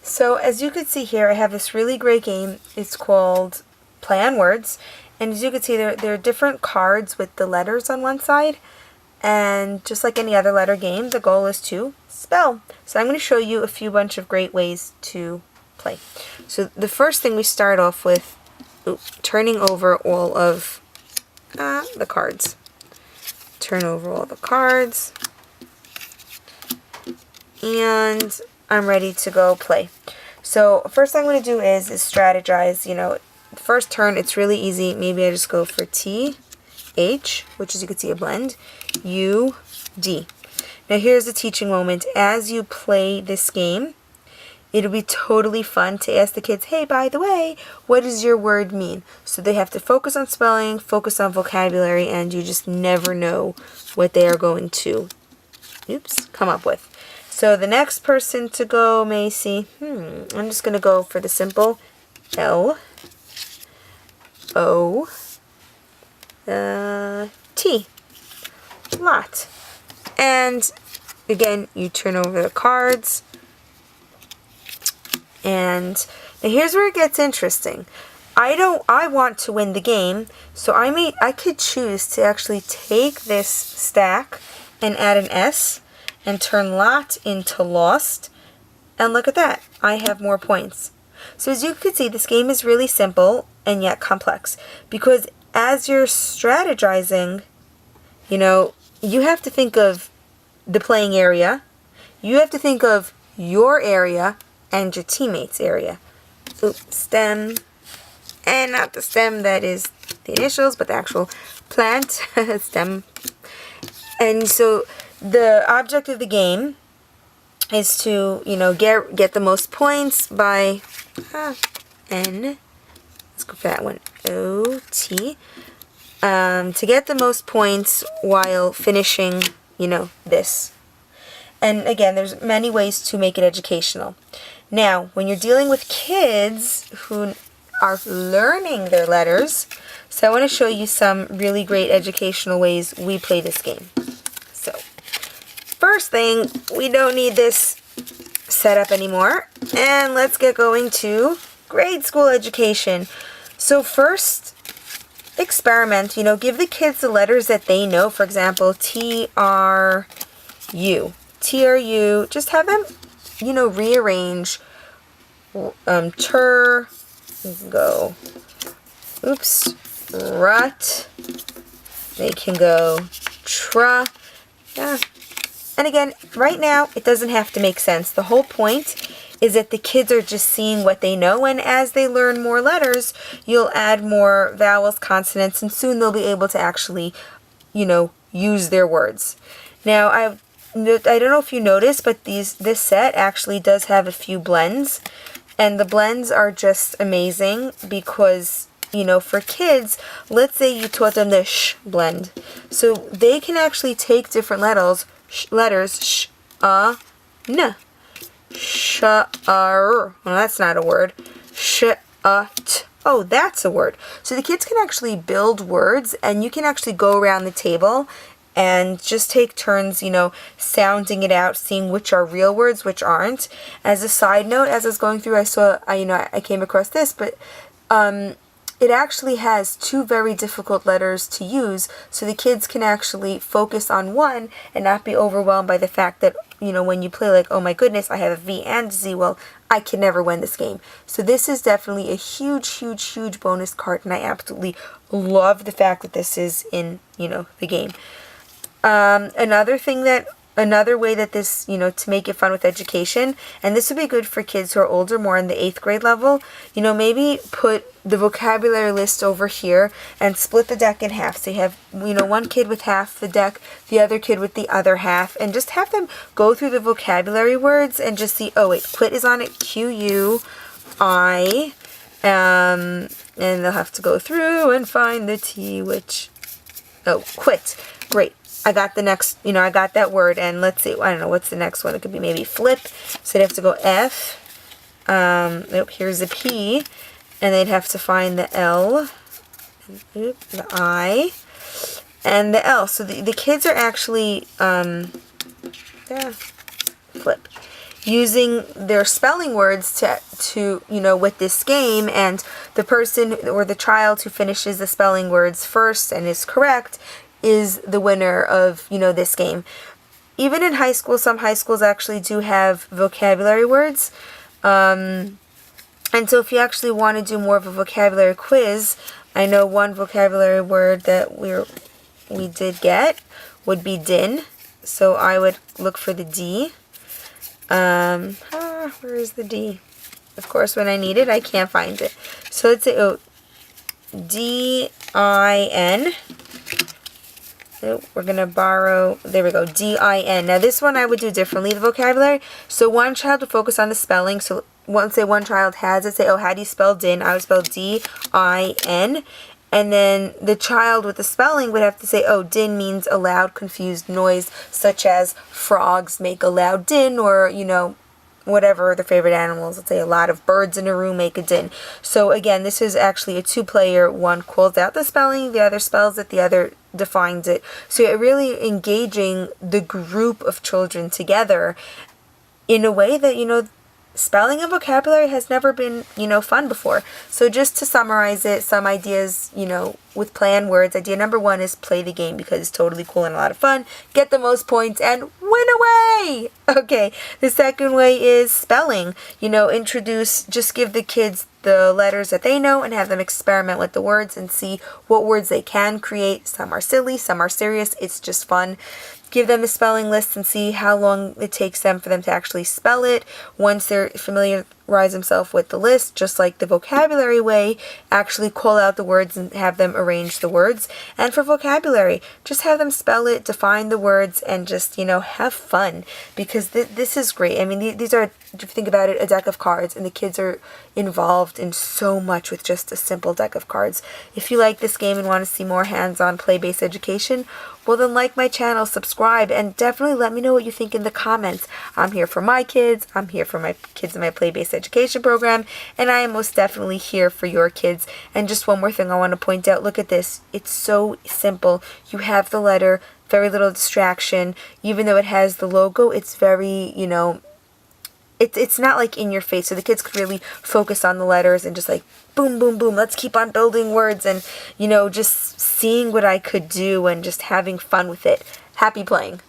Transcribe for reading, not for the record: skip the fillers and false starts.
So as you can see here, I have this really great game. It's called Play on Words. And as you can see, there are different cards with the letters on one side. And just like any other letter game, the goal is to spell. So I'm going to show you a bunch of great ways to play. So the first thing, we start off with turning over all of the cards. Turn over all the cards. And I'm ready to go play. So first thing I'm going to do is strategize. First turn, it's really easy. Maybe I just go for T, H, which as you can see a blend, U, D. Now here's the teaching moment. As you play this game, it'll be totally fun to ask the kids, hey, by the way, what does your word mean? So they have to focus on spelling, focus on vocabulary, and you just never know what they are going to, come up with. So the next person to go may see, I'm just going to go for the simple L, O, T, lot. And again, you turn over the cards. And now here's where it gets interesting. I want to win the game, so I could choose to actually take this stack and add an S and turn lot into lost. And look at that, I have more points. So as you can see, this game is really simple and yet complex, because as you're strategizing, you have to think of the playing area, you have to think of your area and your teammates' area. Stem, and not the stem that is the initials, but the actual plant, stem. And so the object of the game is to, get the most points by N. Let's go for that one. O, T. To get the most points while finishing, this. And again, there's many ways to make it educational. Now, when you're dealing with kids who are learning their letters, so I want to show you some really great educational ways we play this game. So, first thing, we don't need this setup anymore. And let's get going to grade school education. So first, experiment, give the kids the letters that they know. For example, T-R-U. T-R-U, just have them, rearrange. Go. Rut. They can go tra. Yeah. And again, right now, it doesn't have to make sense. The whole point is that the kids are just seeing what they know, and as they learn more letters, you'll add more vowels, consonants, and soon they'll be able to actually, use their words. Now, I don't know if you noticed, but this set actually does have a few blends, and the blends are just amazing because, for kids, let's say you taught them the sh blend. So they can actually take different letters, sh, n. Sh, well, that's not a word. Sh, t. Oh, that's a word. So the kids can actually build words, and you can actually go around the table and just take turns, sounding it out, seeing which are real words, which aren't. As a side note, as I was going through, I came across this, but it actually has two very difficult letters to use, so the kids can actually focus on one and not be overwhelmed by the fact that, when you play like, oh my goodness, I have a V and Z, well, I can never win this game. So this is definitely a huge, huge, huge bonus card, and I absolutely love the fact that this is in, the game. Another way that this, to make it fun with education, and this would be good for kids who are older, more in the 8th grade level, maybe put the vocabulary list over here and split the deck in half. So you have, one kid with half the deck, the other kid with the other half, and just have them go through the vocabulary words and just see, oh wait, quit is on it, Q-U-I, and they'll have to go through and find the T, which, quit, great. I got the next, I got that word, and let's see, I don't know, what's the next one? It could be maybe flip, so they'd have to go F, here's the P, and they'd have to find the L, the I, and the L. So the kids are actually, flip. using their spelling words to with this game, and the person or the child who finishes the spelling words first and is correct is the winner of this game. Even in high school, some high schools actually do have vocabulary words. And so if you actually want to do more of a vocabulary quiz, I know one vocabulary word that we did get would be din. So I would look for the D. Where is the D? Of course, when I need it, I can't find it. So let's say D-I-N. So we're going to borrow, there we go, D-I-N. Now this one I would do differently, the vocabulary. So one child would focus on the spelling. So once one child has it, say, how do you spell din? I would spell D-I-N. And then the child with the spelling would have to say, din means a loud, confused noise, such as frogs make a loud din, or, whatever their favorite animals. Let's say a lot of birds in a room make a din. So again, this is actually a two-player. One calls out the spelling, the other spells it, the other defines it. So it really engaging the group of children together in a way that, spelling and vocabulary has never been, fun before. So just to summarize it, some ideas, with plan words. Idea number 1 is play the game because it's totally cool and a lot of fun. Get the most points and win away! Okay, the second way is spelling. Just give the kids the letters that they know and have them experiment with the words and see what words they can create. Some are silly, some are serious. It's just fun. Give them a spelling list and see how long it takes them for them to actually spell it. Once they're familiarize themselves with the list, just like the vocabulary way, actually call out the words and have them arrange the words. And for vocabulary, just have them spell it, define the words, and just, have fun. Because this is great. I mean, these are, if you think about it, a deck of cards, and the kids are involved in so much with just a simple deck of cards. If you like this game and want to see more hands-on play-based education, well then like my channel, subscribe, and definitely let me know what you think in the comments. I'm here for my kids, I'm here for my kids in my play-based education program, and I am most definitely here for your kids. And just one more thing I want to point out, look at this. It's so simple. You have the letter, very little distraction. Even though it has the logo, it's very, it's not like in your face, so the kids could really focus on the letters and just like boom, boom, boom, let's keep on building words and, just seeing what I could do and just having fun with it. Happy playing.